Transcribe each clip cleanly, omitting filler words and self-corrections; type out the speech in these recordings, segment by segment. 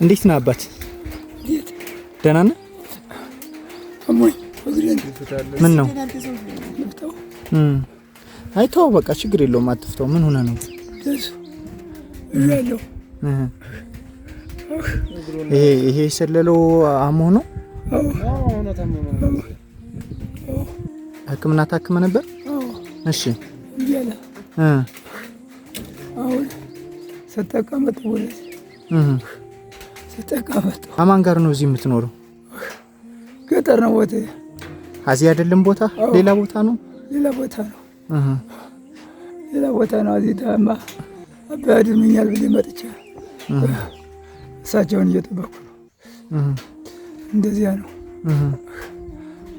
እንዴት ነህ አባት? ደህና ነህ? ምን ነው? አይተው በቃ ችግር የለውም አትፍተው። ምን ሆነ ነው? ይሄ የሰለለው አሞ ነው? ሕክምና ታክመ ነበር? እሺ አሁን ሰጠቀመጥ ወለስ ሰጠቀመጥ አማን ጋር ነው እዚህ የምትኖረው? ገጠር ነው ወደ አዚ አይደለም ቦታ ሌላ ቦታ ነው? ሌላ ቦታ ነው። ሌላ ቦታ ነው። አዚ ታማ አባድምኛል ብለ መጥቻ እሳቸውን እየጠበኩ ነው። እንደዚያ ነው።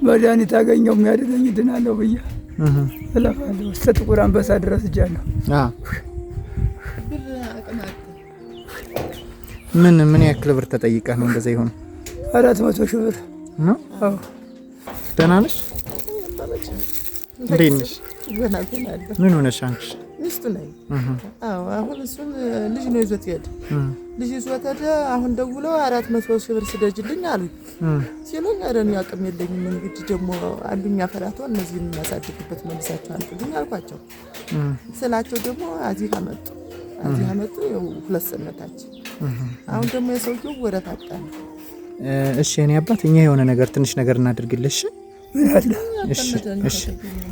መድኃኒት አገኘው የሚያድነኝ ድናለሁ ብዬ እለፋለሁ። እስከ ጥቁር አንበሳ ድረስ እጃለሁ። ምን ያክል ብር ተጠይቀህ ነው እንደዛ ይሆን? 400 ሺህ ብር ነው። አዎ ደህና ነሽ? እንዴት ነሽ? ምን ሆነሽ አንቺ? ሚስቱ ነኝ። አዎ አሁን እሱን ልጅ ነው ይዞት ሄደ። ልጅ ይዞት ሄደ። አሁን ደውለው 400 ሺህ ብር ስደጅልኝ አሉኝ። ሲሉኝ አረን ያቅም የለኝም እንግዲህ ደግሞ አንዱኛ ፈራቶ እነዚህን እናሳድግበት መልሳቸው አልኩኝ አልኳቸው። ስላቸው ደግሞ አዚህ አመጡ ያው 2 ሰነታችን። አሁን ደግሞ የሰውየው ወረታ አጣን። እሺ እኔ አባት እኛ የሆነ ነገር ትንሽ ነገር እናድርግልሽ። ምን አለ? እሺ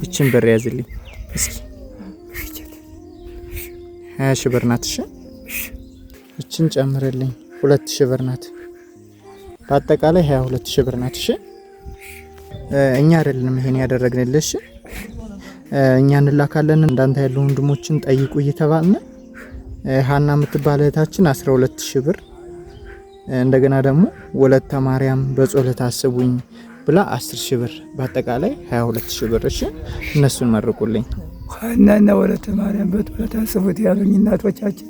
እቺን ብር ያዝልኝ እስኪ 20 ሺህ ብር ናት። እሺ እቺን ጨምርልኝ 2 ሺህ ብር ናት። በአጠቃላይ 22 ሺህ ብር ናት። እሺ እኛ አይደለም ይሄን ያደረግንልሽ፣ እኛ እንላካለን። እንዳንተ ያሉ ወንድሞችን ጠይቁ እየተባልን ሃና የምትባል እህታችን 12 ሺህ ብር እንደገና ደግሞ ወለተ ማርያም በጾለት አስቡኝ ብላ 10 ሺህ ብር በአጠቃላይ 22 ሺህ ብር። እሺ እነሱን መርቁልኝ። ሃናና ወለተ ማርያም በጾለት አስቡት ያሉኝ እናቶቻችን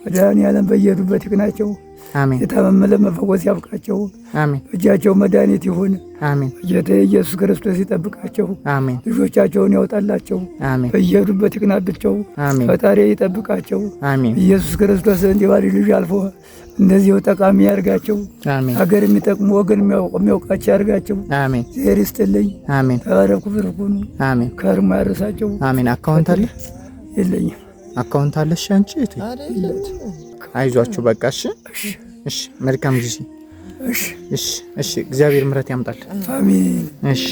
መድኃኒዓለም በየሄዱበት ይቅናቸው። አሜን። የታመመ መፈወስ ያብቃቸው። አሜን። እጃቸው መድኃኒት ይሁን። አሜን። ጌታ ኢየሱስ ክርስቶስ ይጠብቃቸው። አሜን። ልጆቻቸውን ያውጣላቸው። አሜን። በየሄዱበት ይቅናቸው። አሜን። ፈጣሪ ይጠብቃቸው። አሜን። ኢየሱስ ክርስቶስ እንዲባል ልጅ አልፎ እንደዚህ ጠቃሚ ያርጋቸው። አሜን። ሀገር የሚጠቅሙ ወገን የሚያውቃቸው ያርጋቸው። አሜን። ዘር ይስጥልኝ። አሜን። ተባረኩ ፍርኩኑ። አሜን። ከርማ ያርሳቸው። አሜን። አካውንት አለ? የለኝም። አካውንት አለሽ አንቺ? አይዟችሁ በቃ እሺ። እሺ መልካም ጊዜ። እሺ እግዚአብሔር ምሕረት ያምጣል። አሜን። እሺ